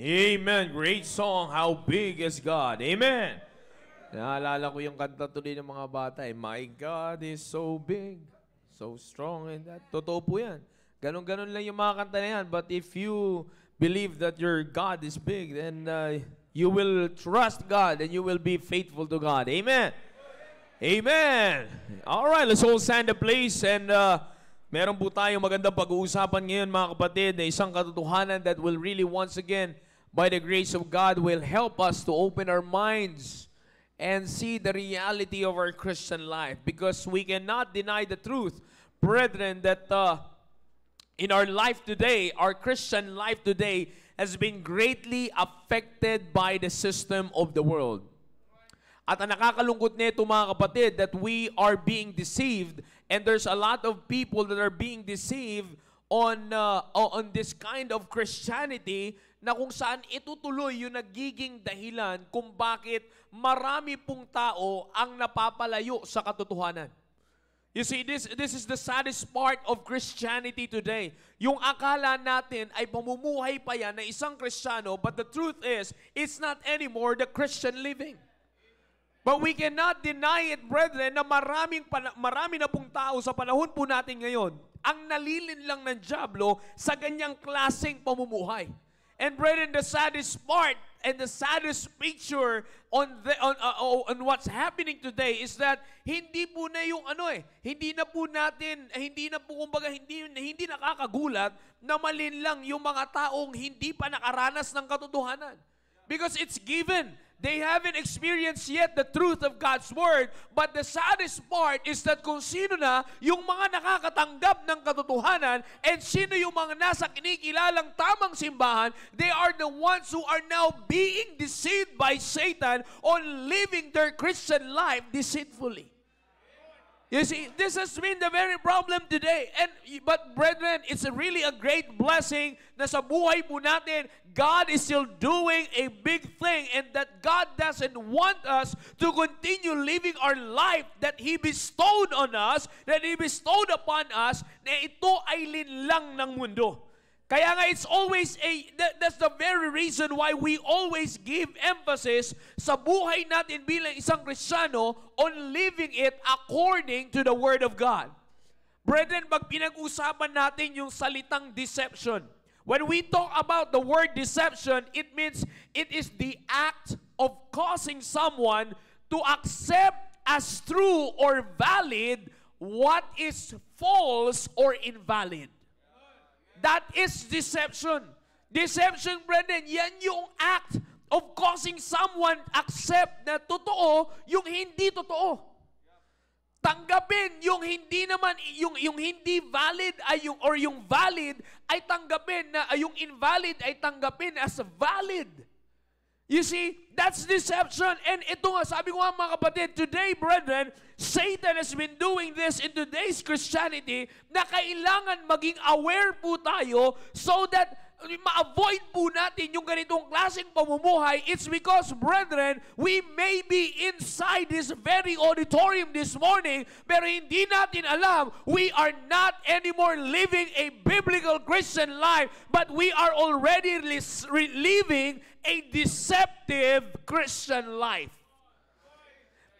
Amen. Great song, How Big is God. Amen. Naalala ko yung kanta tuloy ng mga bata. My God is so big, so strong, and that. Totoo po yan. Ganon-ganon lang yung mga kanta na yan. But if you believe that your God is big, then you will trust God and you will be faithful to God. Amen. Amen. All right, let's all stand in place and meron po tayong magandang pag-uusapan ngayon mga kapatid na isang katotohanan that will really once again by the grace of God will help us to open our minds and see the reality of our Christian life, because we cannot deny the truth, brethren, that in our life today, our Christian life today has been greatly affected by the system of the world. At ang nakakalungkot nito mga kapatid that we are being deceived, and there's a lot of people that are being deceived on this kind of Christianity na kung saan itutuloy yung nagiging dahilan kung bakit marami pong tao ang napapalayo sa katotohanan. You see, this is the saddest part of Christianity today. Yung akala natin ay pamumuhay pa yan na isang Kristiyano, but the truth is, it's not anymore the Christian living. But we cannot deny it, brethren, na marami na pong tao sa panahon po natin ngayon ang nalilin lang ng dyablo sa ganyang klaseng pamumuhay. And brethren, the saddest part and the saddest picture on what's happening today is that hindi po na yung hindi na po kumbaga hindi nakakagulat na malinlang yung mga taong hindi pa nakaranas ng katotohanan. Because it's given. They haven't experienced yet the truth of God's Word. But the saddest part is that kung sino na yung mga nakakatanggap ng katotohanan and sino yung mga nasa kinikilalang tamang simbahan, they are the ones who are now being deceived by Satan on living their Christian life deceitfully. You see, this has been the very problem today. But brethren, it's really a great blessing na sa buhay po natin, God is still doing a big thing, and that God doesn't want us to continue living our life that He bestowed on us, that He bestowed upon us, na ito ay linlang ng mundo. Kaya nga it's always that's the very reason why we always give emphasis sa buhay natin bilang isang Kristiyano on living it according to the Word of God. Brethren, pag pinag-usapan natin yung salitang deception, when we talk about the word deception, it means it is the act of causing someone to accept as true or valid what is false or invalid. That is deception. Deception, brethren, yan yung act of causing someone accept na totoo yung hindi totoo. Tanggapin yung hindi naman, yung hindi valid ay yung valid ay tanggapin na yung invalid ay tanggapin as valid. You see, that's deception. And ito nga, sabi ko nga mga kapatid, today, brethren, Satan has been doing this in today's Christianity na kailangan maging aware po tayo so that ma-avoid po natin yung ganitong klaseng pamumuhay. It's because, brethren, we may be inside this very auditorium this morning, pero hindi natin alam, we are not anymore living a biblical Christian life, but we are already living a deceptive Christian life.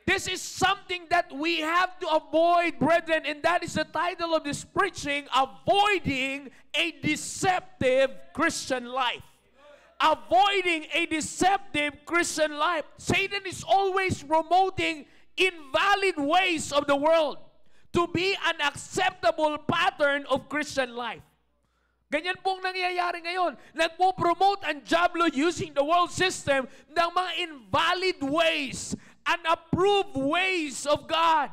This is something that we have to avoid, brethren, and that is the title of this preaching, Avoiding a Deceptive Christian Life. Avoiding a deceptive Christian life. Satan is always promoting invalid ways of the world to be an acceptable pattern of Christian life. Ganyan pong nangyayari ngayon. Nagpo-promote ang dyablo using the world system ng mga invalid ways, unapproved ways of God.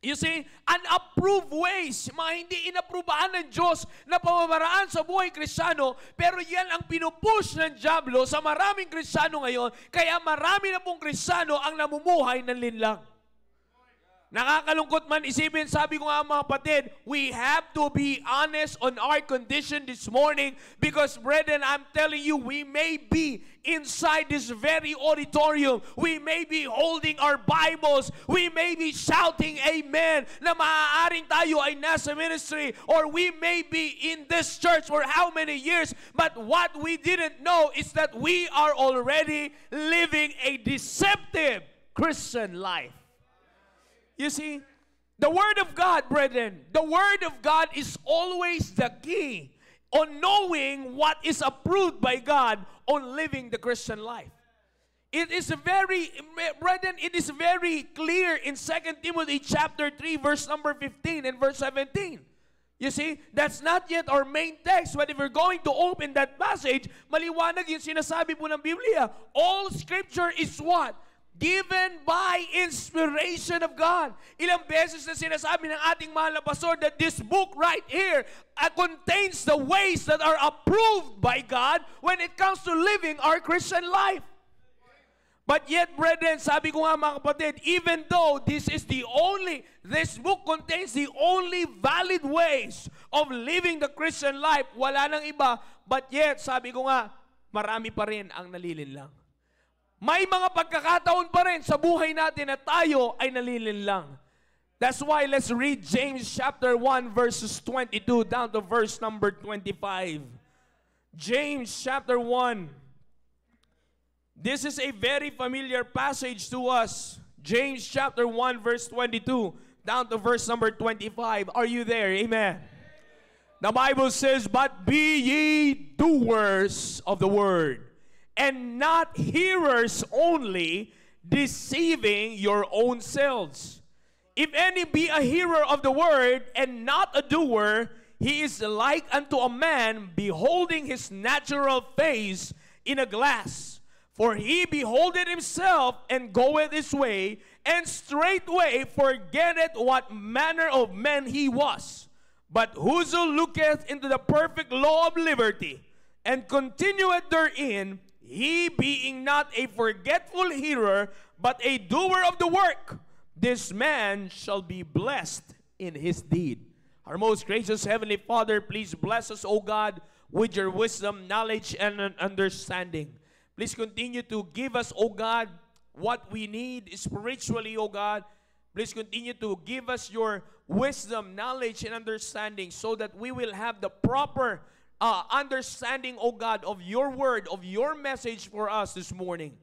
You see, unapproved ways, mga hindi inaprubahan ng Diyos na pamamaraan sa buhay Kristiyano, pero yan ang pinupush ng dyablo sa maraming Kristiyano ngayon, kaya marami na pong Kristiyano ang namumuhay ng linlang. Nakakalungkot man isipin, sabi ko nga mga kapatid, we have to be honest on our condition this morning because, brethren, I'm telling you, we may be inside this very auditorium. We may be holding our Bibles. We may be shouting amen na maaaring tayo ay nasa ministry, or we may be in this church for how many years, but what we didn't know is that we are already living a deceptive Christian life. You see, the Word of God, brethren, the Word of God is always the key on knowing what is approved by God on living the Christian life. It is very, brethren, it is very clear in 2 Timothy chapter 3, verse number 15 and verse 17. You see, that's not yet our main text, but if we're going to open that passage, maliwanag yung sinasabi po ng Biblia. All Scripture is what? Given by inspiration of God. Ilang beses na sinasabi ng ating mahal na pastor that this book right here contains the ways that are approved by God when it comes to living our Christian life. But yet, brethren, sabi ko nga mga kapatid, even though this book contains the only valid ways of living the Christian life, wala nang iba, but yet, sabi ko nga, marami pa rin ang nalilinlang. May mga pagkakataon pa rin sa buhay natin na tayo ay nalilinlang. That's why let's read James chapter 1 verses 22 down to verse number 25. James chapter 1. This is a very familiar passage to us. James chapter 1 verse 22 down to verse number 25. Are you there? Amen. The Bible says, "But be ye doers of the word, and not hearers only, deceiving your own selves. If any be a hearer of the word, and not a doer, he is like unto a man beholding his natural face in a glass. For he beholdeth himself, and goeth his way, and straightway forgetteth what manner of man he was. But whoso looketh into the perfect law of liberty, and continueth therein, he being not a forgetful hearer, but a doer of the work, this man shall be blessed in his deed." Our most gracious Heavenly Father, please bless us, O God, with your wisdom, knowledge, and understanding. Please continue to give us, O God, what we need spiritually, O God. Please continue to give us your wisdom, knowledge, and understanding so that we will have the proper understanding, O God, of your word, of your message for us this morning.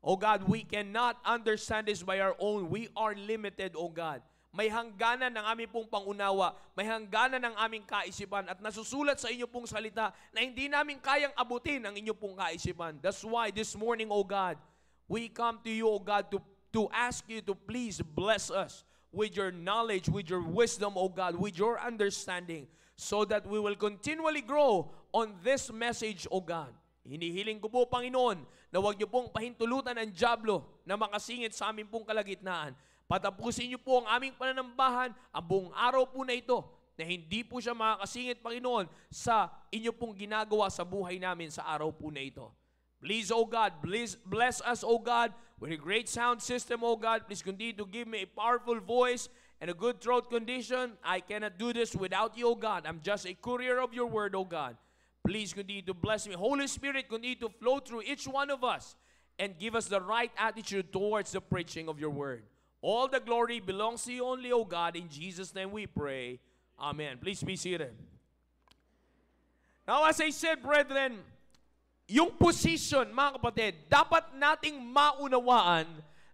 O God, we cannot understand this by our own. We are limited, O God. May hangganan ng aming pong pangunawa, may hangganan ng aming kaisipan, at nasusulat sa inyo pong salita na hindi namin kayang abutin ang inyo pong kaisipan. That's why this morning, O God, we come to you, O God, to ask you to please bless us with your knowledge, with your wisdom, O God, with your understanding, so that we will continually grow on this message, O God. Hinihiling ko po, Panginoon, na huwag niyo pong pahintulutan ang dyablo na makasingit sa aming pong kalagitnaan. Patapusin niyo po ang aming pananambahan ang buong araw po na ito, na hindi po siya makakasingit, Panginoon, sa inyo pong ginagawa sa buhay namin sa araw po na ito. Please, O God, bless us, O God, with a great sound system, O God. Please continue to give me a powerful voice and a good throat condition. I cannot do this without you, O God. I'm just a courier of your word, O God. Please continue to bless me. Holy Spirit, continue to flow through each one of us and give us the right attitude towards the preaching of your word. All the glory belongs to you only, O God. In Jesus' name we pray. Amen. Please be seated. Now, as I said, brethren, yung position, mga kapatid, dapat nating maunawaan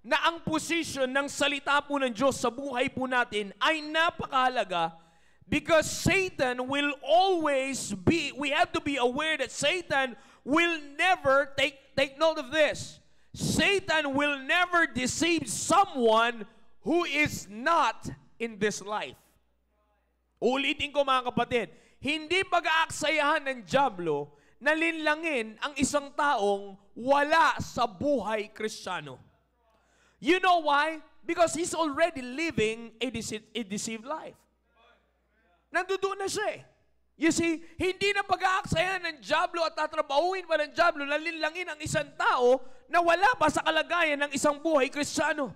na ang position ng salita po ng Diyos sa buhay po natin ay napakahalaga, because Satan will always be, we have to be aware that Satan will never, take note of this, Satan will never deceive someone who is not in this life. Ulitin ko, mga kapatid, hindi pag-aaksayahan ng dyablo na linlangin ang isang taong wala sa buhay Kristiyano. You know why? Because he's already living a deceived life. Nandoon na siya eh. You see, hindi na pag-aaksayahan ng dyablo at tatrabahuin pa ng dyablo na linlangin ang isang tao na wala pa sa kalagayan ng isang buhay Kristiyano.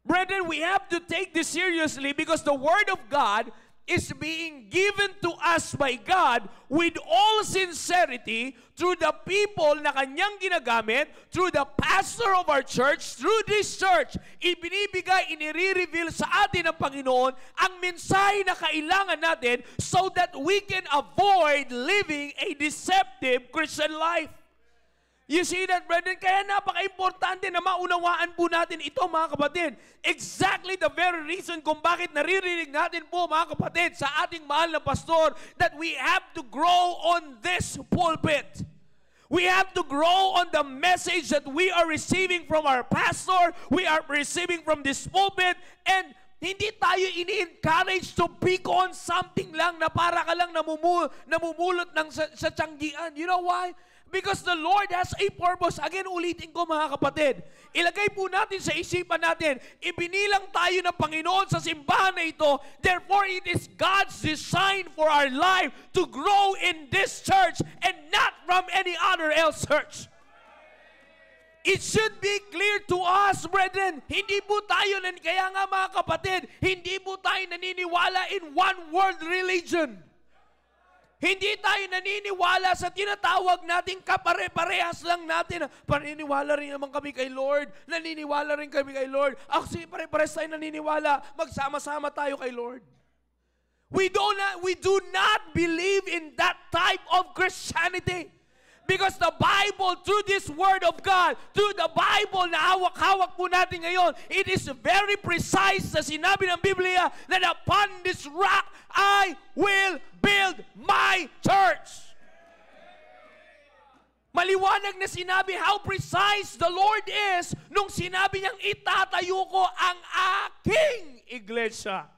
Brethren, we have to take this seriously because the Word of God is being given to us by God with all sincerity through the people na Kanyang ginagamit, through the pastor of our church, through this church. Ibinibigay, inire-reveal sa atin ng Panginoon ang mensahe na kailangan natin so that we can avoid living a deceptive Christian life. You see that, brethren? Kaya napaka-importante na maunawaan po natin ito, mga kapatid. Exactly the very reason kung bakit naririnig natin po, mga kapatid, sa ating mahal na pastor, that we have to grow on this pulpit. We have to grow on the message that we are receiving from our pastor, we are receiving from this pulpit, and hindi tayo ini-encourage to pick on something lang na para ka lang namumulot ng sa tiyanggian. You know why? Because the Lord has a purpose. Again, ulitin ko, mga kapatid. Ilagay po natin sa isipan natin, ibinilang tayo ng Panginoon sa simbahan na ito. Therefore, it is God's design for our life to grow in this church and not from any other else church. It should be clear to us, brethren. Hindi po tayo, kaya nga mga kapatid, hindi po tayo naniniwala in one world religion. Hindi tayo naniniwala sa tinatawag nating kapare-parehas lang natin. Paniniwala rin naman kami kay Lord. Naniniwala rin kami kay Lord. Actually, pare-parehas tayo naniniwala. Magsama-sama tayo kay Lord. We do not believe in that type of Christianity. Because the Bible, through this Word of God, through the Bible na hawak-hawak po natin ngayon, it is very precise na sinabi ng Biblia na upon this rock, I will build my church. Maliwanag na sinabi how precise the Lord is nung sinabi niyang itatayo ko ang aking iglesia.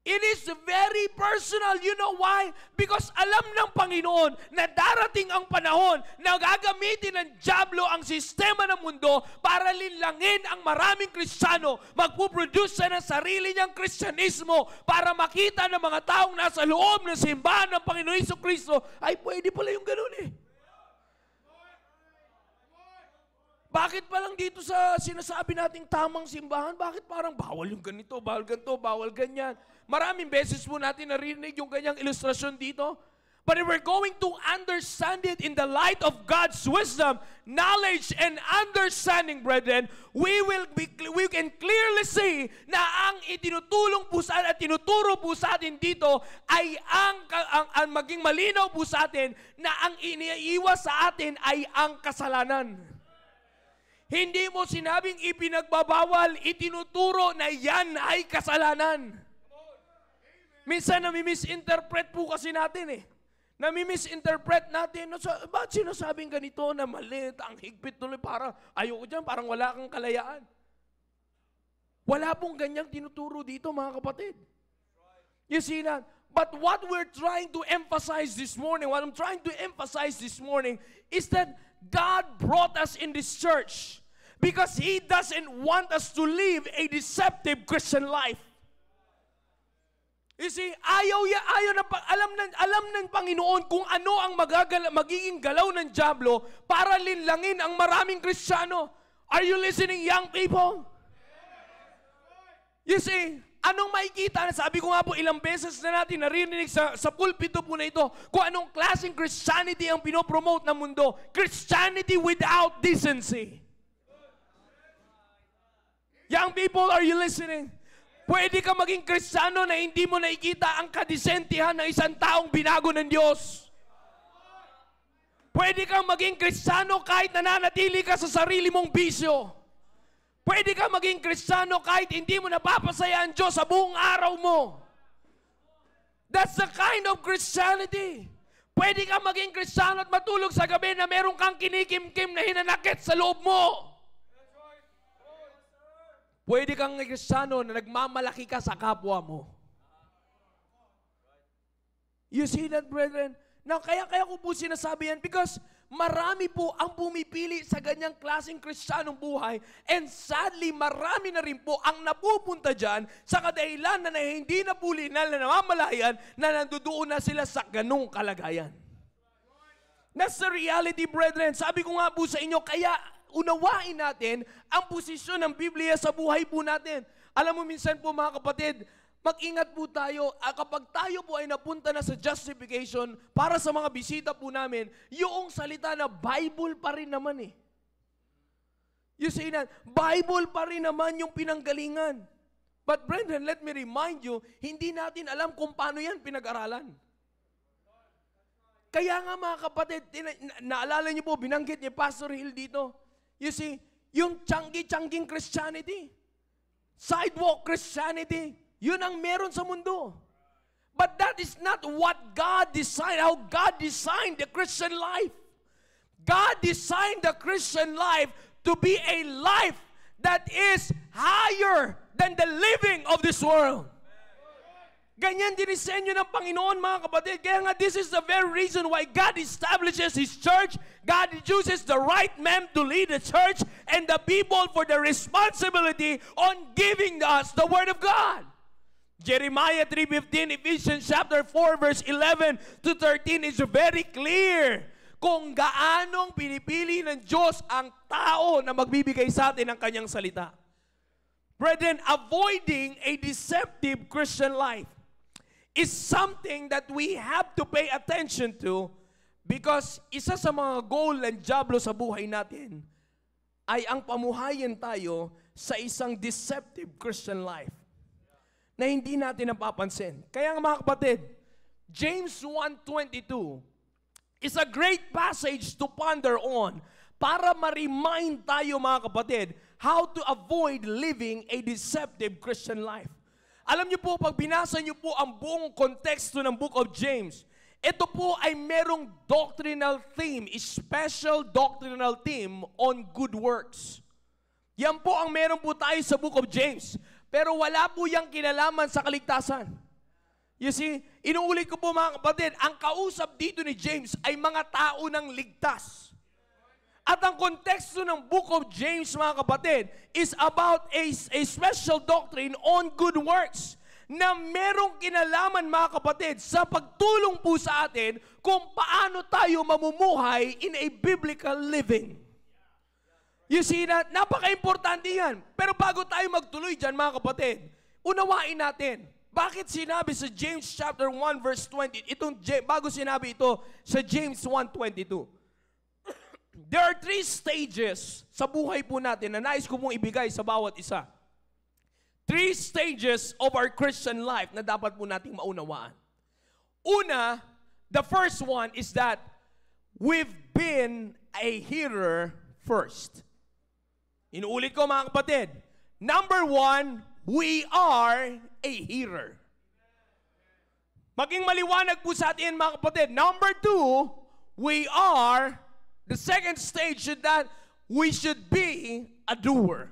It is very personal. You know why? Because alam ng Panginoon na darating ang panahon na gagamitin ng dyablo ang sistema ng mundo para linlangin ang maraming Kristiyano. Magpuproduce siya ng sarili niyang Kristyanismo para makita ng mga taong nasa loob ng simbahan ng Panginoon Jesucristo ay pwede pala yung ganun eh. Bakit pa lang dito sa sinasabi nating tamang simbahan, bakit parang bawal yung ganito, bawal ganito, bawal ganyan? Maraming beses po natin narinig yung ganyang ilustrasyon dito. But if we're going to understand it in the light of God's wisdom, knowledge, and understanding, brethren, we can clearly see na ang itinutulong po sa atin at tinuturo po sa atin dito ay ang maging malinaw po sa atin na ang iniiwas sa atin ay ang kasalanan. Hindi mo sinabing ipinagbabawal, itinuturo na yan ay kasalanan. Minsan nami-misinterpret po kasi natin eh. Nami-misinterpret natin, ba't sinasabing ganito na mali, ang higpit tuloy, parang ayoko dyan, parang wala kang kalayaan. Wala pong ganyang tinuturo dito, mga kapatid. You see that? But what we're trying to emphasize this morning, what I'm trying to emphasize this morning is that God brought us in this church because He doesn't want us to live a deceptive Christian life. You see, alam ng Panginoon kung ano ang magiging galaw ng dyablo para linlangin ang maraming Kristiyano. Are you listening, young people? You see, anong makikita? Sabi ko nga po, ilang beses na natin narinig sa pulpito po na ito kung anong klaseng Christianity ang pinopromote ng mundo. Christianity without decency. Young people, are you listening? Pwede ka maging Kristiyano na hindi mo nakikita ang kadisentihan ng isang taong binago ng Diyos. Pwede kang maging Kristiyano kahit nananatili ka sa sarili mong bisyo. Pwede ka maging Kristiyano kahit hindi mo napapasaya ang Diyos sa buong araw mo. That's the kind of Christianity. Pwede ka maging Kristiyano at matulog sa gabi na meron kang kinikim-kim na hinanakit sa loob mo. Pwede kang Kristiyano na nagmamalaki ka sa kapwa mo. You see that, brethren? Now, kaya ko po sinasabi yan because marami po ang pumipili sa ganyang klaseng Kristiyanong buhay and sadly, marami na rin po ang napupunta dyan sa kadahilan na hindi na po linal na namamalayan na nandoon na sila sa ganong kalagayan. That's the reality, brethren. Sabi ko nga po sa inyo, kaya unawain natin ang posisyon ng Biblia sa buhay po natin. Alam mo, minsan po mga kapatid, mag-ingat po tayo. Kapag tayo po ay napunta na sa justification, para sa mga bisita po namin, yung salita na Bible pa rin naman eh. You see that? Bible pa rin naman yung pinanggalingan. But brethren, let me remind you, hindi natin alam kung paano yan pinag-aralan. Kaya nga mga kapatid, naalala niyo po, binanggit ni Pastor Hill dito. You see, yung changi-changing Christianity, sidewalk Christianity, yun ang meron sa mundo. But that is not what God designed, how God designed the Christian life. God designed the Christian life to be a life that is higher than the living of this world. Ganyan dinisenyo ng Panginoon, mga kapatid. Kaya nga, this is the very reason why God establishes His church. God chooses the right men to lead the church and the people for the responsibility on giving us the Word of God. Jeremiah 3:15, Ephesians chapter 4, verse 11 to 13 is very clear kung gaanong pinipili ng Diyos ang tao na magbibigay sa atin ng Kanyang salita. Brethren, avoiding a deceptive Christian life is something that we have to pay attention to because isa sa mga goal ng diablo sa buhay natin ay ang pamuhayin tayo sa isang deceptive Christian life na hindi natin napapansin. Kaya nga mga kapatid, James 1:22 is a great passage to ponder on para ma-remind tayo mga kapatid how to avoid living a deceptive Christian life. Alam niyo po, pag binasa niyo po ang buong konteksto ng Book of James, ito po ay merong doctrinal theme, special doctrinal theme on good works. Yan po ang meron po tayo sa Book of James. Pero wala po yung kinalaman sa kaligtasan. You see, inuulit ko po mga kapatid, ang kausap dito ni James ay mga tao ng ligtas. At ang konteksto ng Book of James, mga kapatid, is about a special doctrine on good works na merong kinalaman, mga kapatid, sa pagtulong po sa atin kung paano tayo mamumuhay in a biblical living. You see that? Napaka-importante yan. Pero bago tayo magtuloy dyan, mga kapatid, unawain natin. Bakit sinabi sa James chapter 1 verse 20, bago sinabi ito sa James 1:22. There are 3 stages sa buhay po natin na nais ko pong ibigay sa bawat isa. 3 stages of our Christian life na dapat po nating maunawaan. Una, the first one is that we've been a hearer first. Inuulit ko mga kapatid. Number 1, we are a hearer. Maging maliwanag po sa atin mga kapatid. Number 2, we are, the second stage is that we should be a doer.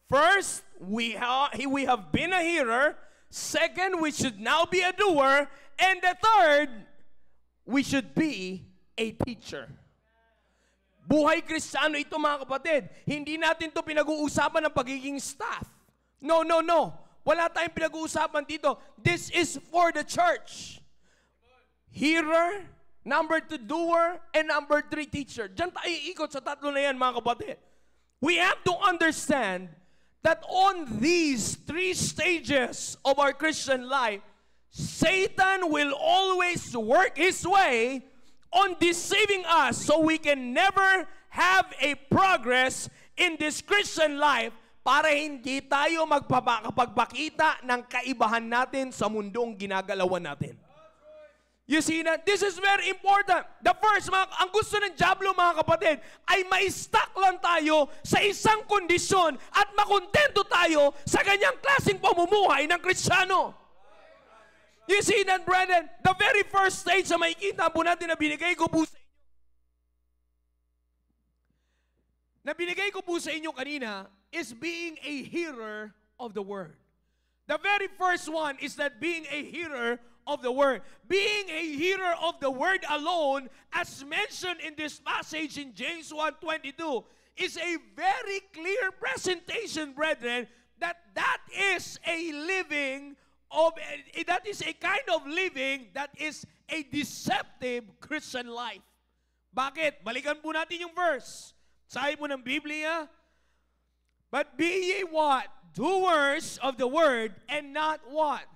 First, we have been a hearer. Second, we should now be a doer. And the third, we should be a teacher. Buhay Kristiyano ito mga kapatid. Hindi natin ito pinag-uusapan ng pagiging staff. No. Wala tayong pinag-uusapan dito. This is for the church. Hearer, number 2, doer, and number 3, teacher. Diyan tayo ikot sa tatlo na yan mga kapatid. We have to understand that on these 3 stages of our Christian life, Satan will always work his way on deceiving us so we can never have a progress in this Christian life para hindi tayo magpapakita ng kaibahan natin sa mundong ginagalawan natin. You see that? This is very important. The first, ang gusto ng diablo mga kapatid, ay ma-stuck lang tayo sa isang kondisyon at makontento tayo sa ganyang klaseng pamumuhay ng Kristiyano. You see that, brethren? The very first stage na makikita po natin na binigay ko po sa inyo, kanina is being a hearer of the Word. The very first one is that being a hearer of the Word. Being a hearer of the Word alone, as mentioned in this passage in James 1:22, is a very clear presentation, brethren, that is a living that is a kind of living that is a deceptive Christian life. Bakit? Balikan po natin yung verse. Sabi po ng Biblia, but be ye what? Doers of the word and not what?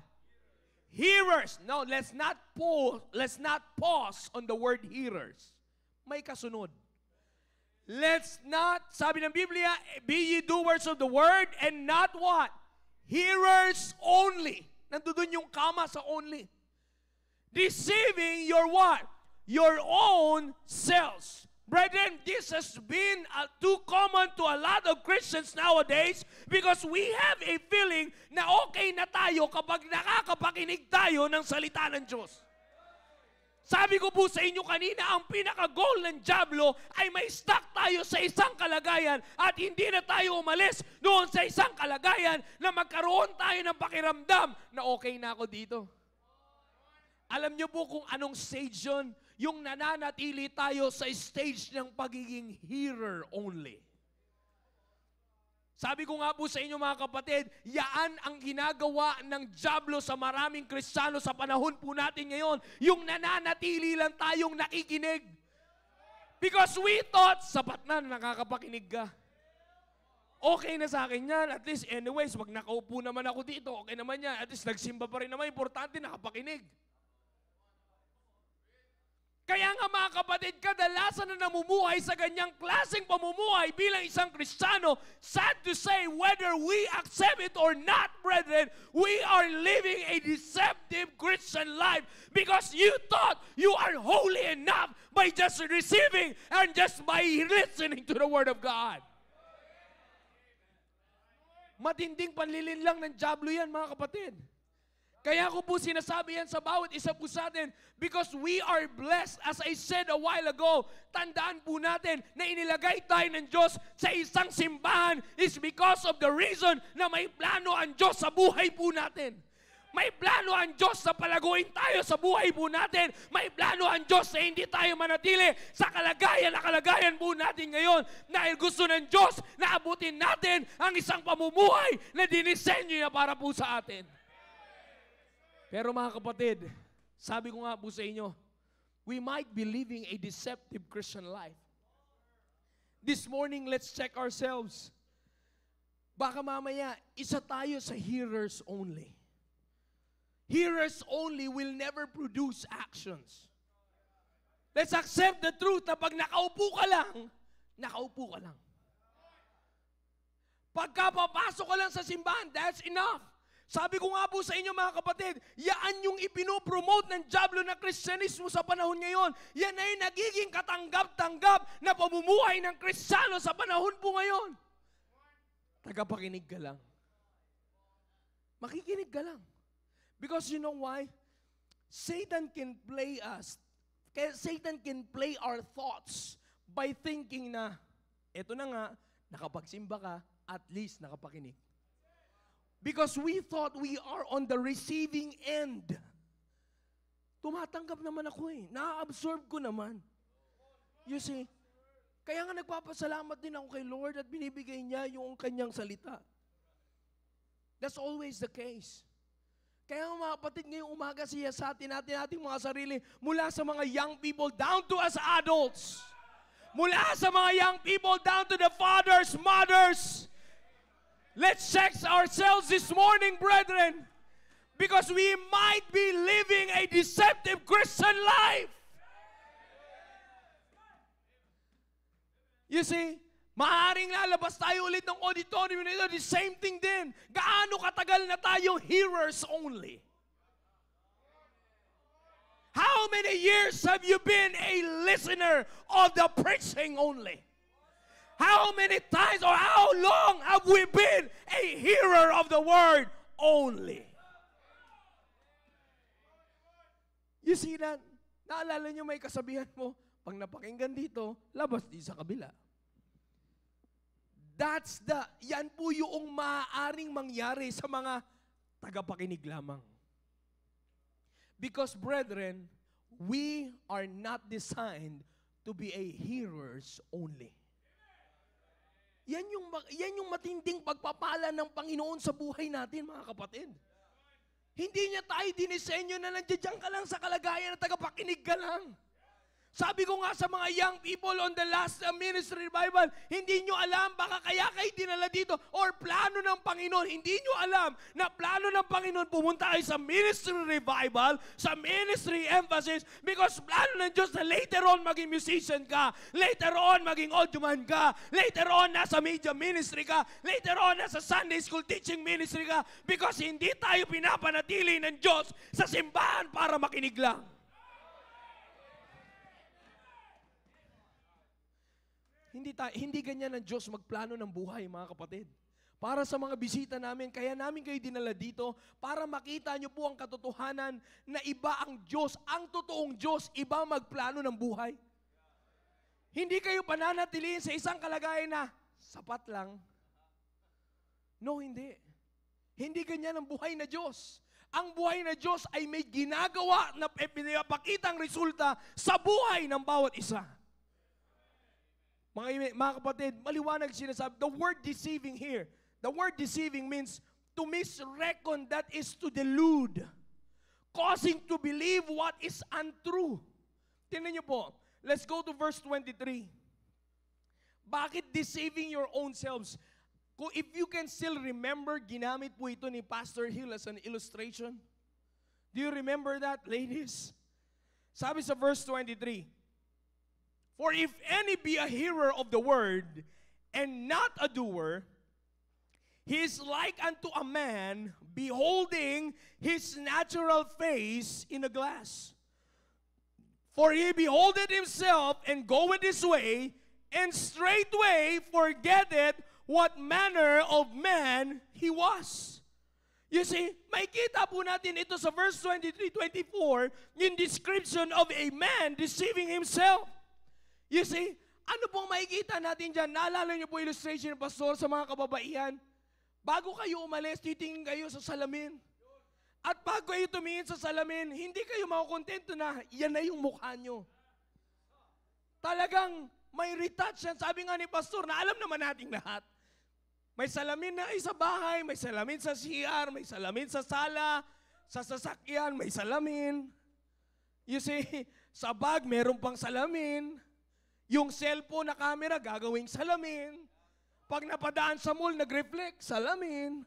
Hearers. No, let's not pause on the word hearers. May kasunod. Let's not, sabi ng Biblia, be ye doers of the word and not what? Hearers only. Nandun yung kama sa only. Deceiving your what? Your own selves. Brethren, this has been too common to a lot of Christians nowadays because we have a feeling na okay na tayo kapag nakakapakinig tayo ng salita ng Diyos. Sabi ko po sa inyo kanina, ang pinaka-goal ng dyablo ay may stuck tayo sa isang kalagayan at hindi na tayo umalis doon sa isang kalagayan na magkaroon tayo ng pakiramdam na okay na ako dito. Alam niyo po kung anong stage yun? Yung nananatili tayo sa stage ng pagiging hearer only. Sabi ko nga po sa inyo mga kapatid, yaan ang ginagawa ng dyablo sa maraming Kristiyano sa panahon po natin ngayon. Yung nananatili lang tayong nakikinig. Because we thought, sapat na, nakakapakinig ka. Okay na sa akin yan. At least anyways, wag nakaupo naman ako dito. Okay naman yan. At least nagsimba pa rin naman. Importante, nakapakinig. Kaya nga mga kapatid, kadalasan na namumuhay sa ganyang klaseng pamumuhay bilang isang Kristiyano, sad to say, whether we accept it or not, brethren, we are living a deceptive Christian life because you thought you are holy enough by just receiving and just by listening to the Word of God. Matinding panlilin lang ng dyablo yan, mga kapatid. Kaya ko po sinasabi yan sa bawat isa po sa atin because we are blessed. As I said a while ago, tandaan po natin na inilagay tayo ng Diyos sa isang simbahan is because of the reason na may plano ang Diyos sa buhay po natin. May plano ang Diyos na palaguin tayo sa buhay po natin. May plano ang Diyos na hindi tayo manatili sa kalagayan po natin ngayon dahil gusto ng Diyos na abutin natin ang isang pamumuhay na dinisenyo niya para po sa atin. Pero mga kapatid, sabi ko nga po sa inyo, we might be living a deceptive Christian life. This morning, let's check ourselves. Baka mamaya, isa tayo sa hearers only. Hearers only will never produce actions. Let's accept the truth na pag nakaupo ka lang, nakaupo ka lang. Pagka papasok ka lang sa simbahan, that's enough. Sabi ko nga po sa inyo mga kapatid, yaan yung ipinopromote ng dyablo na Kristyanismo sa panahon ngayon. Yan ay nagiging katanggap-tanggap na pamumuhay ng Kristiyano sa panahon po ngayon. Tagapakinig ka lang. Makikinig ka lang. Because you know why? Satan can play us. Satan can play our thoughts by thinking na, eto na nga, nakapagsimba ka, at least nakapakinig. Because we thought we are on the receiving end. Tumatanggap naman ako eh. Na-absorb ko naman. You see? Kaya nga nagpapasalamat din ako kay Lord at binibigay niya yung kanyang salita. That's always the case. Kaya mga kapatid, ngayong umaga siya sa ating mga sarili, mula sa mga young people down to us adults. Mula sa mga young people down to the fathers, mothers. Let's check ourselves this morning, brethren, because we might be living a deceptive Christian life. You see, maaaring lalabas tayo ulit ng auditorium nito, the same thing din. Gaano katagal na tayong hearers only? How many years have you been a listener of the preaching only? How many times or how long have we been a hearer of the word only? You see that? Naalala niyo may kasabihan mo, pag napakinggan dito, labas di sa kabila. Yan po yung maaaring mangyari sa mga tagapakinig lamang. Because brethren, we are not designed to be a hearers only. Yan yung matinding pagpapala ng Panginoon sa buhay natin, mga kapatid. Hindi niya tayo dinisenyo na nandiyan ka lang sa kalagayan na tagapakinig ka lang. Sabi ko nga sa mga young people on the last ministry revival, hindi nyo alam, baka kaya kayo dinala dito or plano ng Panginoon. Hindi nyo alam na plano ng Panginoon pumunta kayo sa ministry revival, sa ministry emphasis, because plano ng Diyos na later on maging musician ka, later on maging audioman ka, later on nasa media ministry ka, later on nasa Sunday school teaching ministry ka, because hindi tayo pinapanatili ng Diyos sa simbahan para makinig lang. Hindi ganyan ang Diyos magplano ng buhay, mga kapatid. Para sa mga bisita namin, kaya namin kayo dinala dito para makita nyo po ang katotohanan na iba ang Diyos. Ang totoong Diyos, iba magplano ng buhay. Hindi kayo pananatilihin sa isang kalagayan na sapat lang. No, hindi. Hindi ganyan ang buhay na Diyos. Ang buhay na Diyos ay may ginagawa na pinapakitang resulta sa buhay ng bawat isa. Mga kapatid, maliwanag sinasabi, the word deceiving here, the word deceiving means to misreckon, that is to delude, causing to believe what is untrue. Tingnan niyo po, let's go to verse 23. Bakit deceiving your own selves? If you can still remember, ginamit po ito ni Pastor Hill as an illustration. Do you remember that, ladies? Sabi sa verse 23, for if any be a hearer of the word, and not a doer, he is like unto a man beholding his natural face in a glass. For he beholdeth himself, and goeth his way, and straightway forgetteth what manner of man he was. You see, makita po natin ito sa verse 23-24, yung description of a man deceiving himself. You see, ano pong makikita natin dyan? Naalala niyo po illustration ng pastor sa mga kababaihan? Bago kayo umalis, titingin kayo sa salamin. At bago kayo tumingin sa salamin, hindi kayo makukontento na yan na yung mukha nyo. Talagang may retouch yan. Sabi nga ni pastor, na alam naman nating lahat. May salamin na sa bahay, may salamin sa CR, may salamin sa sala, sa sasakyan, may salamin. You see, sa bag, meron pang salamin. Yung cellphone na camera, gagawing salamin. Pag napadaan sa mall, nag-reflect, salamin.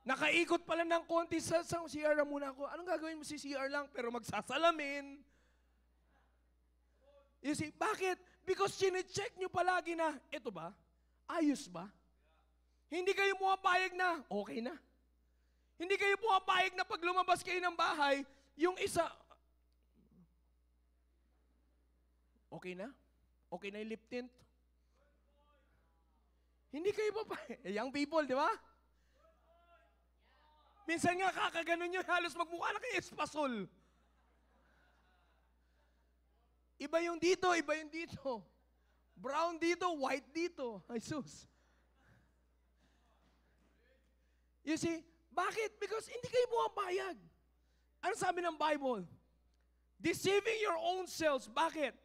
Nakaikot pala ng konti sa CR na muna ako. Anong gagawin mo si CR lang? Pero magsasalamin. You see, bakit? Because sine-check nyo palagi na, ito ba? Ayos ba? Hindi kayo pumapayag na, okay na. Hindi kayo pumapayag na pag lumabas kayo ng bahay, yung isa, okay na? Okay na yung lip tint? Hindi kayo papayag. Young people, di ba? Minsan nga kakaganon nyo, halos magmukha na kayo espasol. Iba yung dito, iba yung dito. Brown dito, white dito. Ay sus. You see, bakit? Because hindi kayo pumapayag. Ano sabi ng Bible? Deceiving your own selves. Bakit?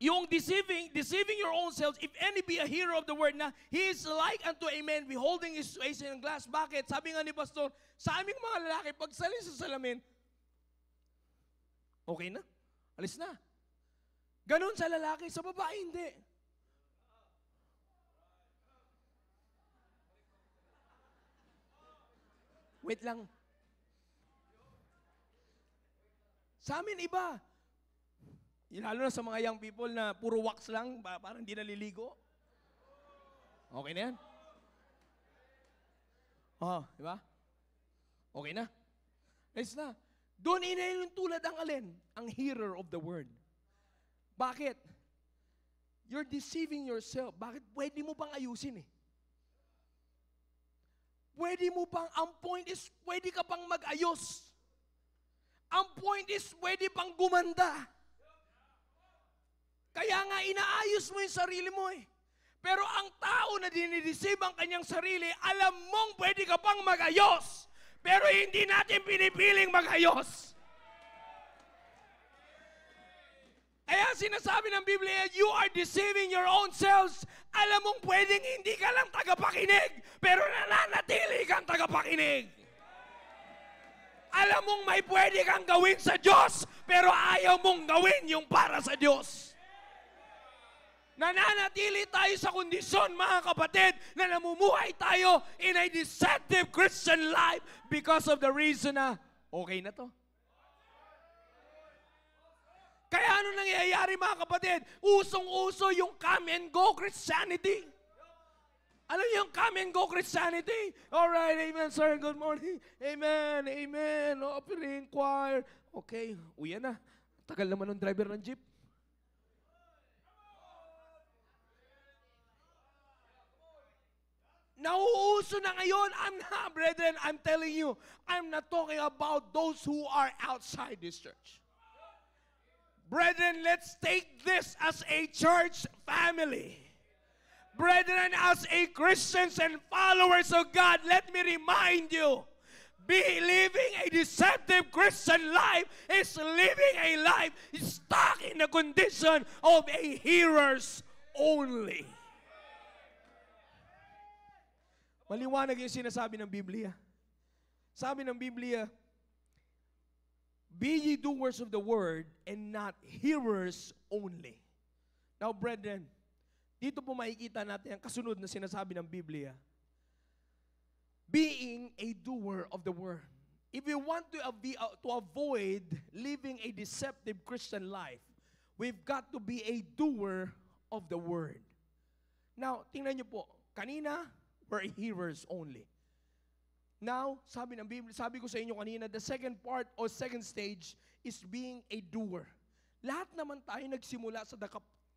Yung deceiving your own selves, if any be a hearer of the word, na he is like unto a man beholding his face in a glass. Bakit? Sabi nga ni pastor, sa aming mga lalaki, pag salin sa salamin, okay na, alis na. Ganon sa lalaki, sa babae hindi. Wait lang. Sa amin iba. Lalo na sa mga young people na puro wax lang, parang hindi naliligo. Okay na yan? Oh, di ba? Okay na? Nice na. Doon yung tulad ang alin? Ang hearer of the word. Bakit? You're deceiving yourself. Bakit? Pwede mo pang ayusin eh. Pwede mo pang, ang point is, pwede ka pang mag-ayos. Ang point is, pwede pang gumanda. Kaya nga inaayos mo yung sarili mo eh. Pero ang tao na dinideceive ang kanyang sarili, alam mong pwede ka pang mag-ayos. Pero hindi natin pinipiling mag-ayos. Kaya sinasabi ng Biblia, you are deceiving your own selves. Alam mong pwedeng hindi ka lang tagapakinig, pero nananatili kang tagapakinig. Alam mong may pwede kang gawin sa Diyos, pero ayaw mong gawin yung para sa Diyos. Nananatili tayo sa kondisyon, mga kapatid, na namumuhay tayo in a deceptive Christian life because of the reason na, okay na to. Kaya ano nangyayari, mga kapatid? Usong-uso yung come and go Christianity. Alam niyo yung come and go Christianity? Alright, amen, sir, good morning. Amen, amen. Opening choir. Okay, uwi na. Tagal naman ng driver ng jeep. Nauuso na ngayon. Brethren, I'm telling you, I'm not talking about those who are outside this church. Brethren, let's take this as a church family. Brethren, as a Christians and followers of God, let me remind you, living a deceptive Christian life is living a life stuck in the condition of a hearers only. Maliwanag yung sinasabi ng Biblia. Sabi ng Biblia, be ye doers of the word and not hearers only. Now, brethren, dito po makikita natin ang kasunod na sinasabi ng Biblia. Being a doer of the word. If we want to avoid living a deceptive Christian life, we've got to be a doer of the word. Now, tingnan niyo po, kanina, we're hearers only. Now, sabi ng Biblia, sabi ko sa inyo kanina, the second part or second stage is being a doer. Lahat naman tayo nagsimula sa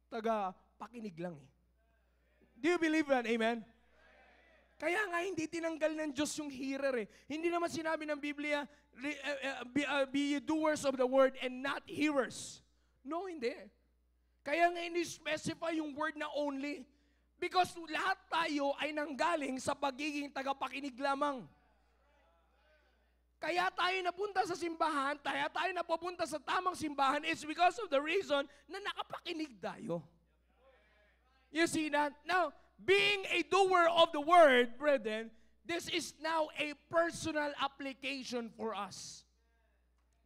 taga-pakinig lang eh. Do you believe that? Amen? Kaya nga hindi tinanggal ng Diyos yung hearer eh. Hindi naman sinabi ng Biblia, be doers of the word and not hearers. No, hindi. Kaya nga ini-specify yung word na only. Because lahat tayo ay nanggaling sa pagiging tagapakinig lamang. Kaya tayo napunta sa simbahan, kaya tayo napupunta sa tamang simbahan is because of the reason na nakapakinig tayo. You see that? Now, being a doer of the word, brethren, this is now a personal application for us.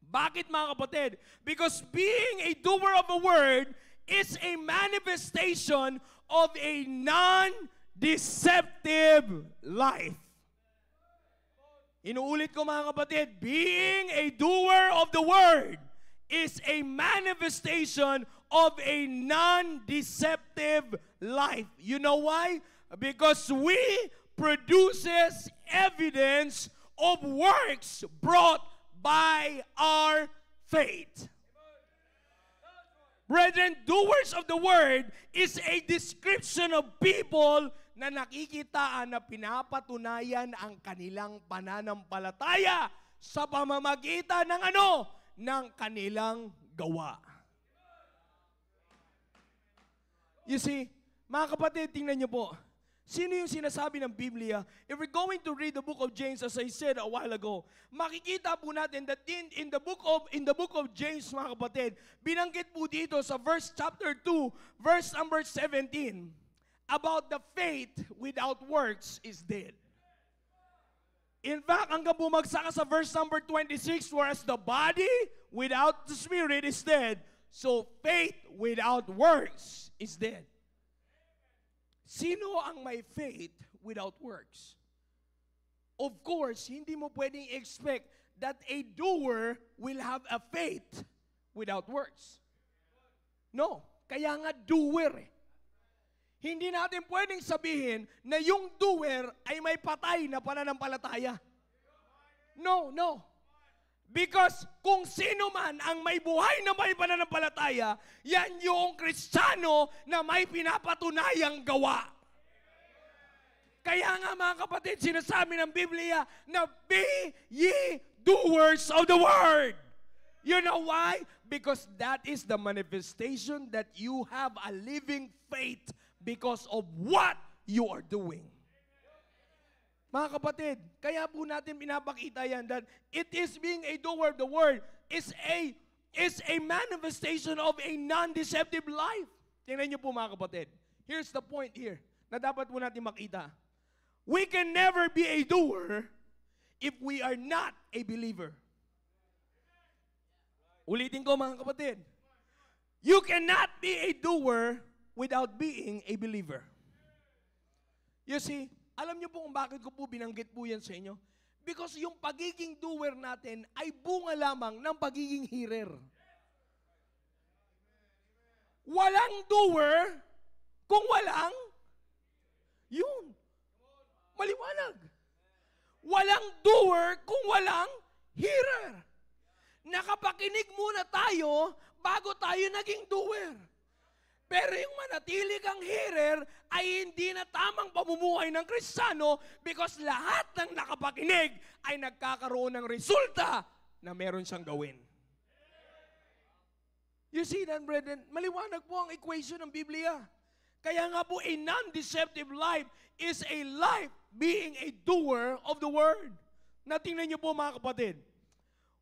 Bakit, mga kapatid? Because being a doer of the word is a manifestation of a non-deceptive life. Inuulit ko, mga kapatid, being a doer of the word is a manifestation of a non-deceptive life. You know why? Because we produces evidence of works brought by our faith. Brethren, doers of the word is a description of people na nakikitaan na pinapatunayan ang kanilang pananampalataya sa pamamagitan ng ano? Ng kanilang gawa. You see, mga kapatid, tingnan niyo po. Sino yung sinasabi ng Biblia? If we're going to read the book of James, as I said a while ago, makikita po natin that in the book of James, mga kapatid, binanggit po dito sa chapter 2, verse number 17, about the faith without works is dead. In fact, hanggang bumagsak sa verse number 26, whereas the body without the spirit is dead, so faith without works is dead. Sino ang may faith without works? Of course, hindi mo pwedeng expect that a doer will have a faith without works. No, kaya nga doer eh. Hindi natin pwedeng sabihin na yung doer ay may patay na pananampalataya. No, no. Because kung sino man ang may buhay na may pananampalataya, yan yung Kristiyano na may pinapatunayang gawa. Kaya nga, mga kapatid, sinasabi ng Biblia na be ye doers of the word. You know why? Because that is the manifestation that you have a living faith because of what you are doing. Mga kapatid, kaya po natin pinapakita yan that it is being a doer of the word is a manifestation of a non-deceptive life. Tingnan niyo po, mga kapatid. Here's the point here na dapat po natin makita. We can never be a doer if we are not a believer. Ulitin ko mga kapatid. You cannot be a doer without being a believer. You see, alam niyo po kung bakit ko po binanggit po yan sa inyo? Because yung pagiging doer natin ay bunga lamang ng pagiging hearer. Walang doer kung walang yun. Maliwanag. Walang doer kung walang hearer. Nakapakinig muna tayo bago tayo naging doer. Pero yung manatili kang hearer ay hindi na tamang pamumuhay ng Kristiyano because lahat ng nakapakinig ay nagkakaroon ng resulta na meron siyang gawin. You see that, brethren? Maliwanag po ang equation ng Biblia. Kaya nga po, a non-deceptive life is a life being a doer of the word. Natingnan niyo po mga kapatid.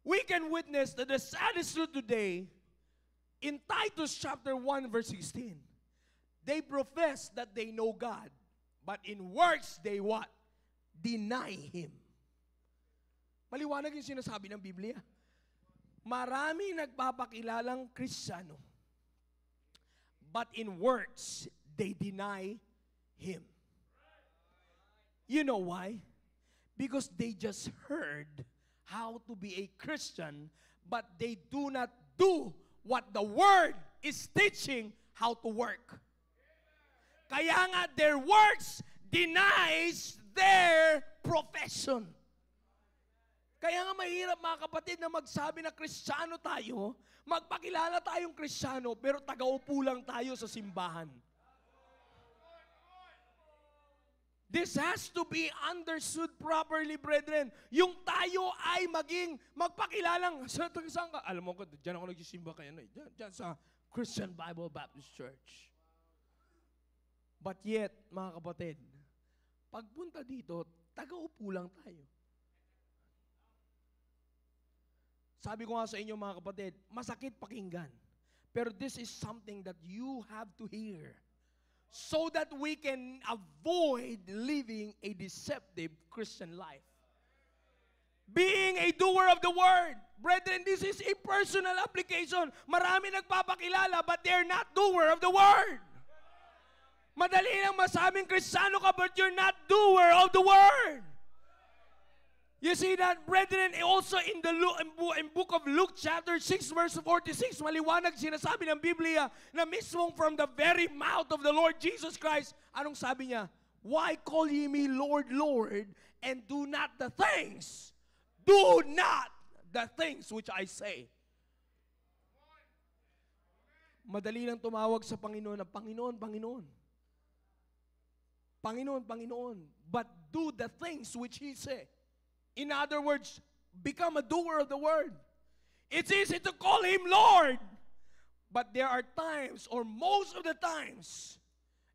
We can witness that the saddest truth today in Titus chapter 1 verse 16. They profess that they know God, but in works they what? Deny Him. Maliwanag yung sinasabi ng Biblia. Marami nagpapakilalang Kristiyano, but in works they deny Him. You know why? Because they just heard how to be a Christian, but they do not do what the Word is teaching how to work. Kaya nga, their works denies their profession. Kaya nga mahirap mga kapatid na magsabi na Kristiyano tayo, magpakilala tayong Kristiyano, pero taga-upo lang tayo sa simbahan. This has to be understood properly, brethren. Yung tayo ay magpakilalang, saan ka? Alam mo ko, dyan ako nagsisimba kaya na. Dyan sa Christian Bible Baptist Church. But yet, mga kapatid, pagpunta dito, taga-upo lang tayo. Sabi ko nga sa inyo mga kapatid, masakit pakinggan. Pero this is something that you have to hear. So that we can avoid living a deceptive Christian life. Being a doer of the word. Brethren, this is a personal application. Marami nagpapakilala but they're not doer of the word. Madali lang masabing Kristiyano ka but you're not doer of the word. You see that, brethren, also in the book of Luke chapter 6 verse 46, maliwanag sinasabi ng Biblia na mismong from the very mouth of the Lord Jesus Christ, anong sabi niya? Why call ye me Lord, Lord, and do not the things which I say? Madali lang tumawag sa Panginoon na Panginoon, Panginoon. Panginoon, Panginoon. But do the things which He say. In other words, become a doer of the word. It's easy to call Him Lord. But there are times, or most of the times,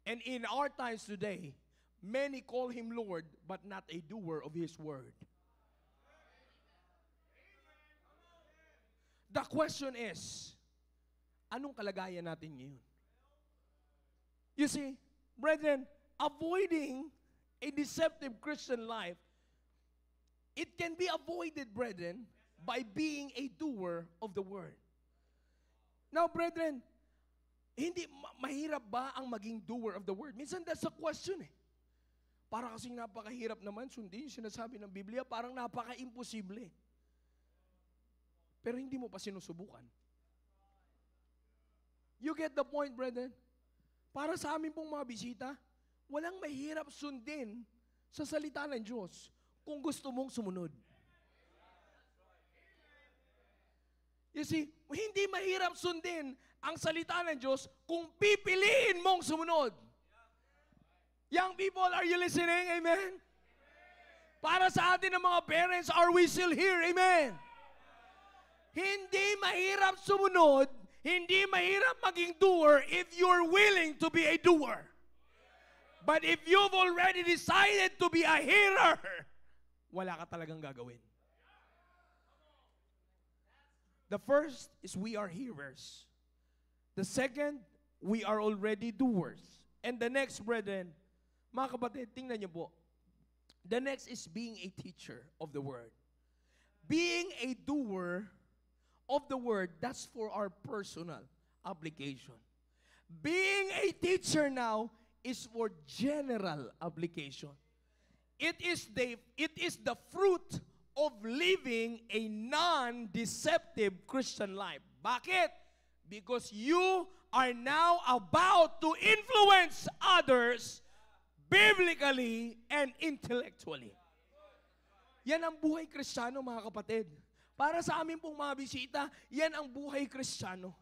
and in our times today, many call Him Lord, but not a doer of His word. The question is, anong kalagayan natin ngayon? You see, brethren, avoiding a deceptive Christian life, it can be avoided, brethren, by being a doer of the word. Now, brethren, hindi mahirap ba ang maging doer of the word? Minsan that's a question eh. Para kasing napakahirap naman sundin yung sinasabi ng Biblia, parang napaka-imposible. Pero hindi mo pa sinusubukan. You get the point, brethren? Para sa amin pong mga bisita, walang mahirap sundin sa salita ng Diyos kung gusto mong sumunod. You see, hindi mahirap sundin ang salita ng Diyos kung pipiliin mong sumunod. Young people, are you listening? Amen? Para sa atin ng mga parents, are we still here? Amen? Hindi mahirap sumunod, hindi mahirap maging doer if you're willing to be a doer. But if you've already decided to be a hearer, wala ka talagang gagawin. The first is we are hearers. The second, we are already doers. And the next, brethren, mga kapatid, tingnan niyo po. The next is being a teacher of the word. Being a doer of the word, that's for our personal application. Being a teacher now is for general application. It is the fruit of living a non-deceptive Christian life. Bakit? Because you are now about to influence others biblically and intellectually. Yan ang buhay Kristiyano, mga kapatid. Para sa amin pong mga bisita, yan ang buhay Kristiyano.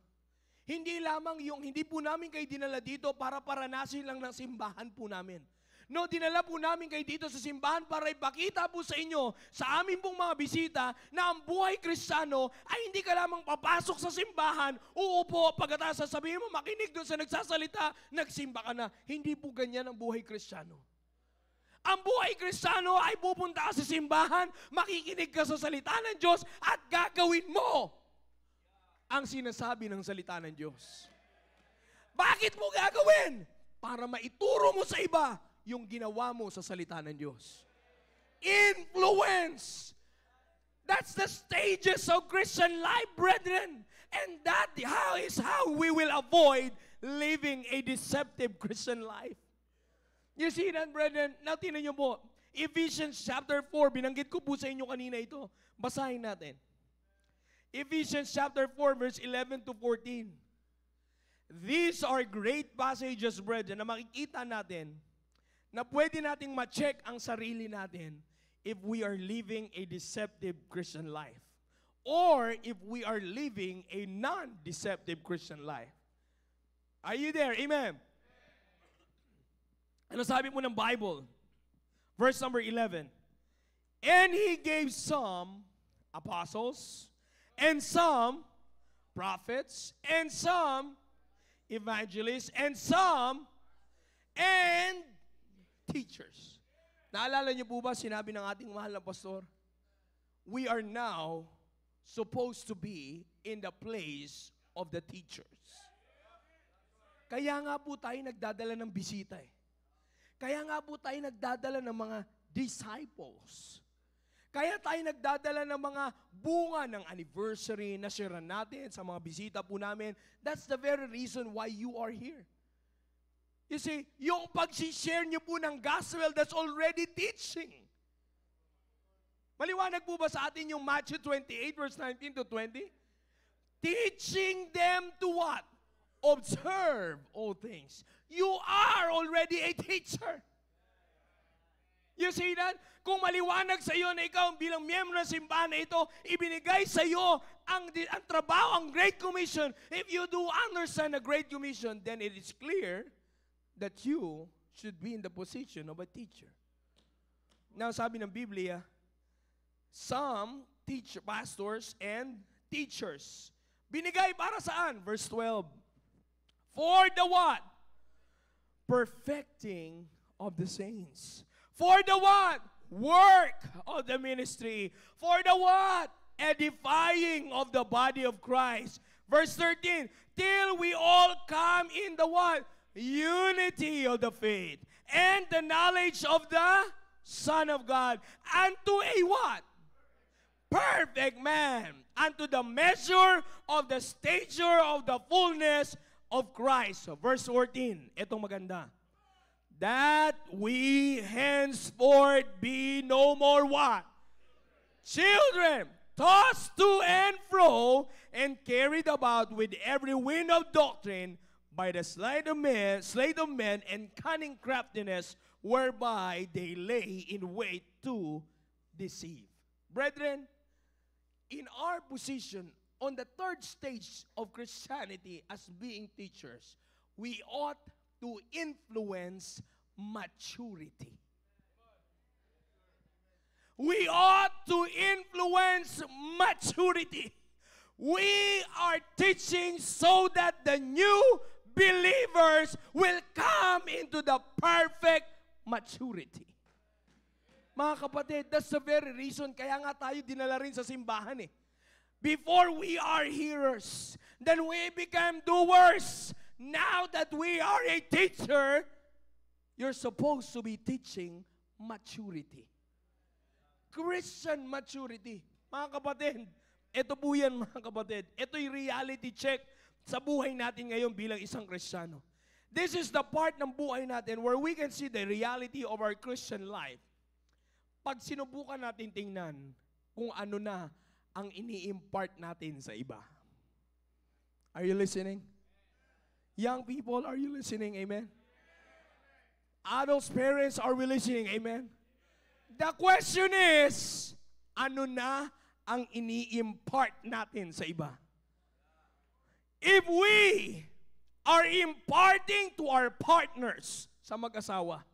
Hindi lamang hindi po namin kayo dinala dito para paranasin lang ng simbahan po namin. No, dinala po namin kayo dito sa simbahan para ipakita po sa inyo, sa amin pong mga bisita, na ang buhay Kristiyano ay hindi ka lamang papasok sa simbahan, uupo, pagkatapos sasabihin mo, makinig doon sa nagsasalita, nagsimba ka na. Hindi po ganyan ang buhay Kristiyano. Ang buhay Kristiyano ay pupunta ka sa simbahan, makikinig ka sa salita ng Diyos, at gagawin mo ang sinasabi ng salita ng Diyos. Bakit mo gagawin? Para maituro mo sa iba yung ginawa mo sa salita ng Diyos. Influence. That's the stages of Christian life, brethren. And that is how we will avoid living a deceptive Christian life. You see that, brethren? Now, tingnan niyo po. Ephesians chapter 4, binanggit ko po sa inyo kanina ito. Basahin natin. Ephesians chapter 4, verse 11 to 14. These are great passages, brethren, na makikita natin na pwede nating ma-check ang sarili natin if we are living a deceptive Christian life or if we are living a non-deceptive Christian life. Are you there? Amen? Ano sabi mo ng Bible? Verse number 11. And He gave some apostles, and some prophets, and some evangelists, and some and teachers. Naalala niyo po ba, sinabi ng ating mahal na pastor, we are now supposed to be in the place of the teachers. Kaya nga po tayo nagdadala ng bisita eh. Kaya nga po tayo nagdadala ng mga disciples. Kaya tayo nagdadala ng mga bunga ng anniversary na share natin sa mga bisita po namin. That's the very reason why you are here. You see, yung pag-share nyo po ng gospel, that's already teaching. Maliwanag po ba sa atin yung Matthew 28, verse 19 to 20? Teaching them to what? Observe all things. You are already a teacher. You see that? Kung maliwanag sa iyo na ikaw bilang miyembro ng simbahan na ito, ibinigay sa iyo ang trabaho, ang Great Commission. If you do understand the Great Commission, then it is clear that you should be in the position of a teacher. Now, sabi ng Biblia, some pastors and teachers. Binigay para saan? Verse 12. For the what? Perfecting of the saints. For the what? Work of the ministry. For the what? Edifying of the body of Christ. Verse 13. Till we all come in the what? Unity of the faith and the knowledge of the Son of God, unto a what? Perfect man, unto the measure of the stature of the fullness of Christ. So, verse 14, etong maganda. That we henceforth be no more what? Children, tossed to and fro, and carried about with every wind of doctrine, by the sleight of men and cunning craftiness, whereby they lay in wait to deceive. Brethren, in our position, on the third stage of Christianity as being teachers, we ought to influence maturity. We ought to influence maturity. We are teaching so that the new believers will come into the perfect maturity. Mga kapatid, that's the very reason kaya nga tayo dinala rin sa simbahan eh. Before we are hearers, then we become doers. Now that we are a teacher, you're supposed to be teaching maturity. Christian maturity. Mga kapatid, Ito po yan mga kapatid. Ito yung reality check sa buhay natin ngayon bilang isang Kristiyano. This is the part ng buhay natin where we can see the reality of our Christian life. Pag sinubukan natin tingnan kung ano na ang ini-impart natin sa iba. Are you listening? Young people, are you listening? Amen? Adults, parents, are we listening? Amen? The question is, ano na ang ini-impart natin sa iba? If we are imparting to our partners sa mag-asawa,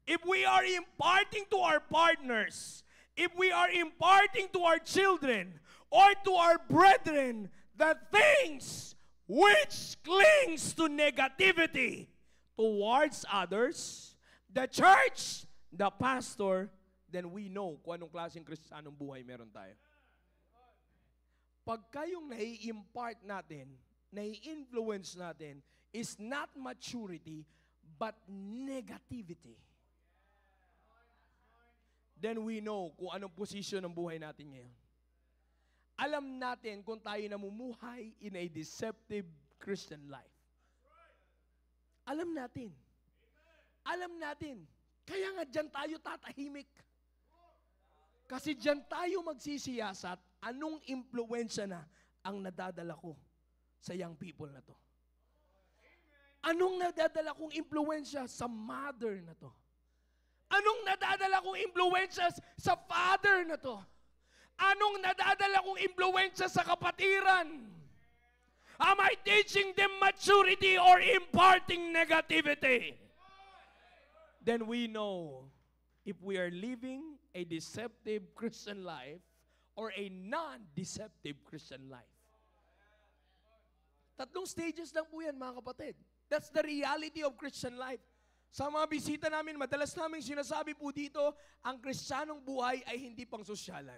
if we are imparting to our partners, if we are imparting to our children or to our brethren the things which clings to negativity towards others, the church, the pastor, then we know kung anong klaseng Kristiyanong buhay meron tayo. Pagka yung nai-impart natin, nai-influence natin, is not maturity, but negativity. Then we know kung anong posisyon ng buhay natin ngayon. Alam natin kung tayo namumuhay in a deceptive Christian life. Alam natin. Alam natin. Kaya nga dyan tayo tatahimik. Kasi dyan tayo magsisiyasat anong impluensya na ang nadadala ko sa young people na to. Anong nadadala kong impluensya sa mother na to? Anong nadadala kong impluensya sa father na to? Anong nadadala kong impluensya sa kapatiran? Am I teaching them maturity or imparting negativity? Then we know if we are living a deceptive Christian life or a non-deceptive Christian life. Tatlong stages lang po yan, mga kapatid. That's the reality of Christian life. Sa mga bisita namin, madalas namin sinasabi po dito, ang Kristiyanong buhay ay hindi pang sosyalan.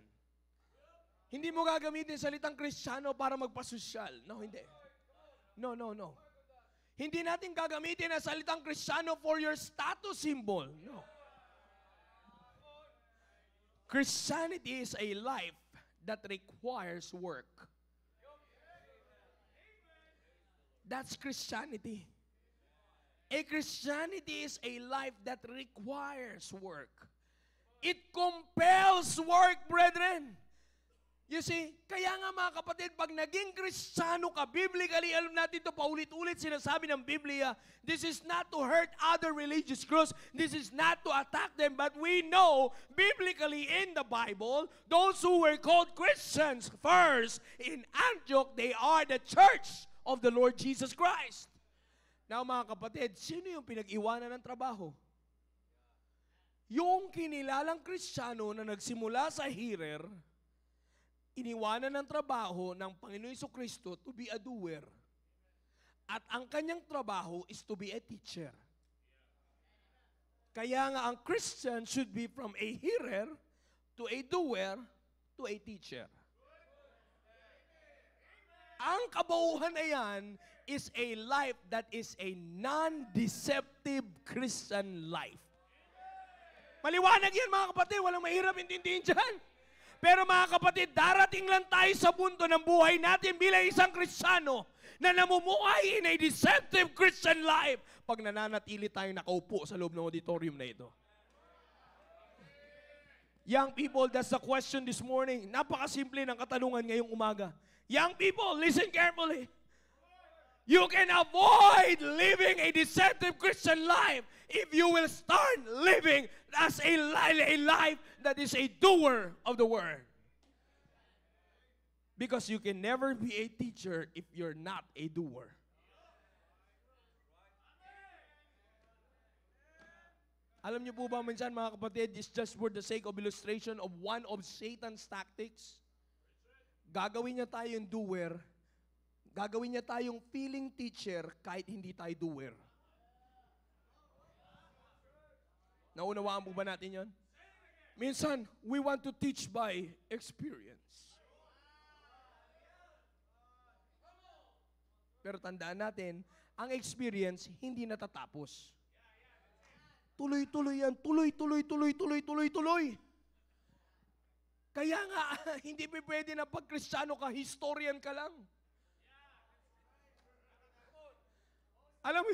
Hindi mo gagamitin salitang Kristiyano para magpasosyal. No, hindi. No. Hindi natin gagamitin ang salitang Kristiyano for your status symbol. No. Christianity is a life that requires work. That's Christianity. A Christianity is a life that requires work. It compels work, brethren. You see, kaya nga mga kapatid, pag naging Kristiyano ka, biblically, alam natin ito, paulit-ulit sinasabi ng Biblia, this is not to hurt other religious groups, this is not to attack them, but we know, biblically in the Bible, those who were called Christians first in Antioch, they are the church of the Lord Jesus Christ. Now mga kapatid, sino yung pinag-iwanan ng trabaho? Yung kinilalang Kristiyano na nagsimula sa Hirer, iniwanan ng trabaho ng Panginoon Jesucristo to be a doer. At ang kanyang trabaho is to be a teacher. Kaya nga ang Christian should be from a hearer to a doer to a teacher. Ang kabauhan na yan is a life that is a non-deceptive Christian life. Maliwanag yan mga kapatid, walang mahirap intindihin dyan. Pero mga kapatid, darating lang tayo sa punto ng buhay natin bilang isang Kristiyano na namumuhay in a deceptive Christian life pag nananatili tayo nakaupo sa loob ng auditorium na ito. Young people, that's the question this morning. Napakasimple ng katanungan ngayong umaga. Young people, listen carefully. You can avoid living a deceptive Christian life if you will start living as a life that is a doer of the word. Because you can never be a teacher if you're not a doer. Alam niyo po ba minsan mga kapatid, it's just for the sake of illustration of one of Satan's tactics. Gagawin niya tayong doer. Gagawin niya tayong feeling teacher kahit hindi tayo doer. Naunawaan po ba natin yon? Minsan, we want to teach by experience. Pero tandaan natin, ang experience hindi natatapos. Tuloy-tuloy yan. Tuloy. Kaya nga, hindi pwede na pag Kristiyano ka, historian ka lang. Alam mo,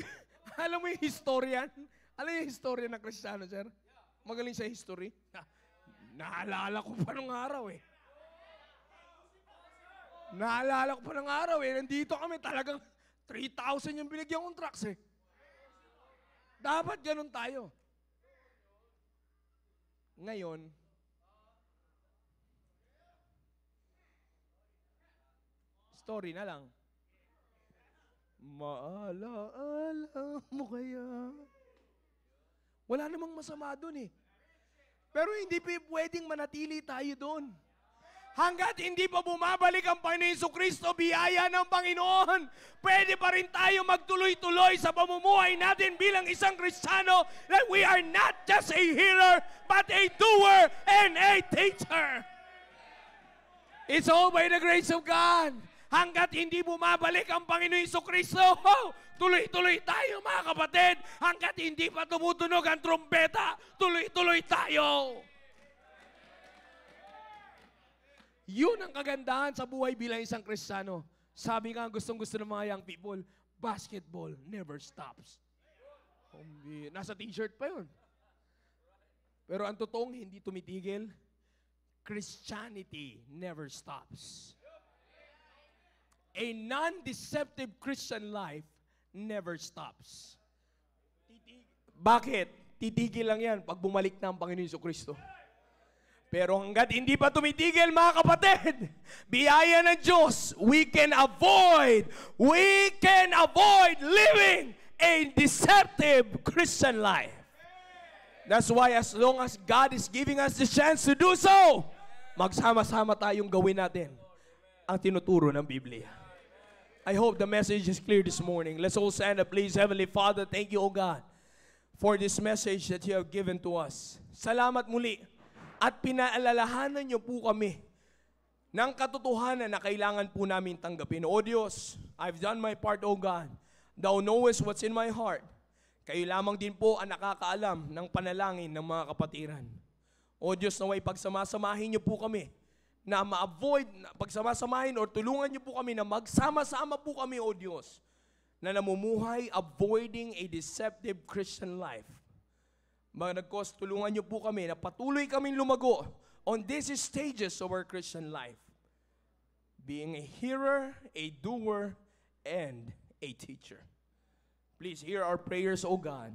alam mo yung historian? Alam mo yung historian na Kristiyano, sir? Magaling sa history. Naalala ko pa nung araw eh. Naalala ko pa ng araw eh. Nandito kami talagang 3,000 yung binigyan kong trucks eh. Dapat ganun tayo. Ngayon, story na lang. Maalaala mo kaya? Wala namang masama dun eh. Pero hindi pwedeng manatili tayo doon. Hanggat hindi pa bumabalik ang Panginoon Jesucristo, biyaya ng Panginoon, pwede pa rin tayo magtuloy-tuloy sa pamumuhay natin bilang isang Kristiyano that we are not just a hearer, but a doer and a teacher. It's all by the grace of God. Hanggat hindi bumabalik ang Panginoon Jesucristo, tuloy-tuloy tayo mga kapatid. Hanggat hindi pa tumutunog ang trumpeta, tuloy-tuloy tayo. Yun ang kagandahan sa buhay bilang isang Kristiyano. Sabi nga, gustong-gusto ng mga young people, basketball never stops. Nasa t-shirt pa yun. Pero ang totoong hindi tumitigil, Christianity never stops. A non-deceptive Christian life never stops. Bakit? Titigil lang yan pag bumalik na ang Panginoon Jesucristo. Pero hanggat hindi pa tumitigil mga kapatid, biyaya ng Diyos, we can avoid living a deceptive Christian life. That's why as long as God is giving us the chance to do so, magsama-sama tayong gawin natin ang tinuturo ng Biblia. I hope the message is clear this morning. Let's all stand up, please. Heavenly Father, thank you, O God, for this message that you have given to us. Salamat muli. At pinaalalahanan niyo po kami ng katotohanan na kailangan po namin tanggapin. O Diyos, I've done my part, O God. Thou knowest what's in my heart. Kayo lamang din po ang nakakaalam ng panalangin ng mga kapatiran. O Diyos, naway pagsamasamahin niyo po kami na ma-avoid, pagsamasamahin or tulungan niyo po kami na magsama-sama po kami, O Diyos, na namumuhay avoiding a deceptive Christian life. Mga nagkos, tulungan niyo po kami na patuloy kaming lumago on these stages of our Christian life. Being a hearer, a doer, and a teacher. Please hear our prayers, O God.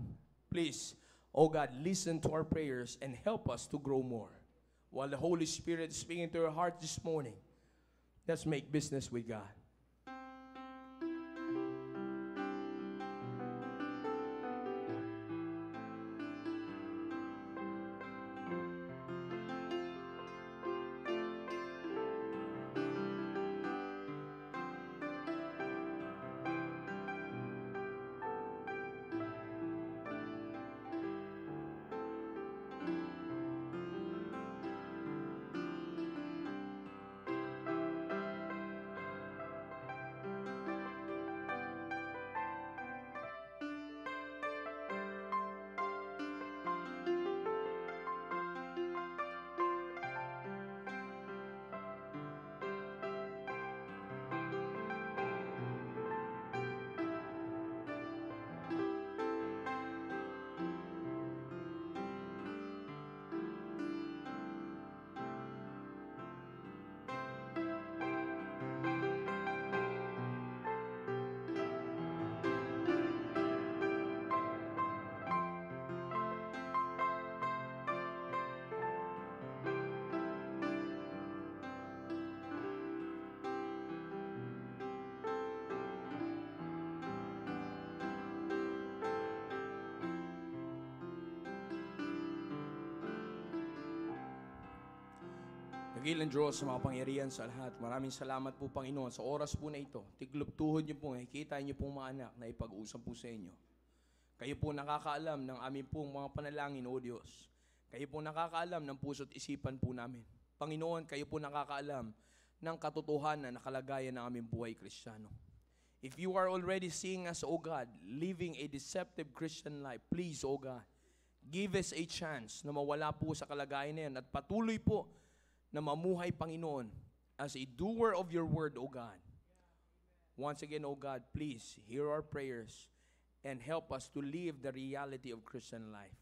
Please, O God, listen to our prayers and help us to grow more. While the Holy Spirit is speaking to your heart this morning, let's make business with God. Dakilang Diyos sa mga pangyarihan sa lahat. Maraming salamat po, Panginoon, sa oras po na ito. Tiglub-tuhod niyo po, nakikita niyo pong mga anak na ipag-usap po sa inyo. Kayo po nakakaalam ng aming pong mga panalangin, O Diyos. Kayo po nakakaalam ng puso't isipan po namin. Panginoon, kayo po nakakaalam ng katotohanan na kalagayan ng aming buhay Kristiyano. If you are already seeing us, O God, living a deceptive Christian life, please, O God, give us a chance na mawala po sa kalagayan na yan at patuloy po na mamuhay, Panginoon, as a doer of your word, O God. Once again, O God, please hear our prayers and help us to live the reality of Christian life.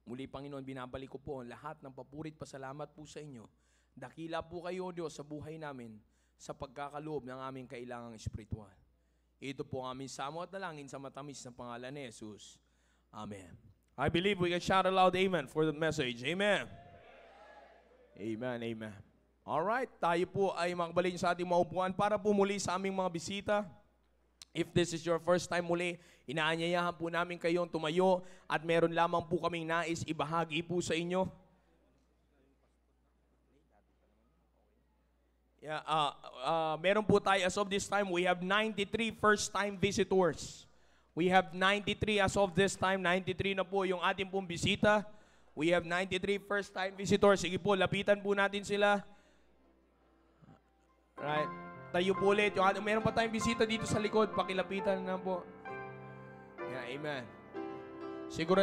Muli, Panginoon, binabalik ko po ang lahat ng papurit pasalamat po sa inyo. Dakila po kayo, Diyos, sa buhay namin sa pagkakaloob ng aming kailangang espiritual. Ito po ang aming samo at dalangin sa matamis na pangalan ni Jesus. Amen. I believe we can shout aloud amen for the message. Amen. Amen, amen. Alright, tayo po ay makabalik sa ating maupuan para po muli sa aming mga bisita. If this is your first time muli, inaanyayahan po namin kayong tumayo at meron lamang po kaming nais ibahagi po sa inyo. Yeah, meron po tayo as of this time, we have 93 first-time visitors. We have 93 as of this time, 93 na po yung ating pong bisita. We have 93 first-time visitors. Sige po, lapitan po natin sila. Right. Tayo po ulit. Meron pa tayong bisita dito sa likod. Pakilapitan na po. Yeah, amen. Siguro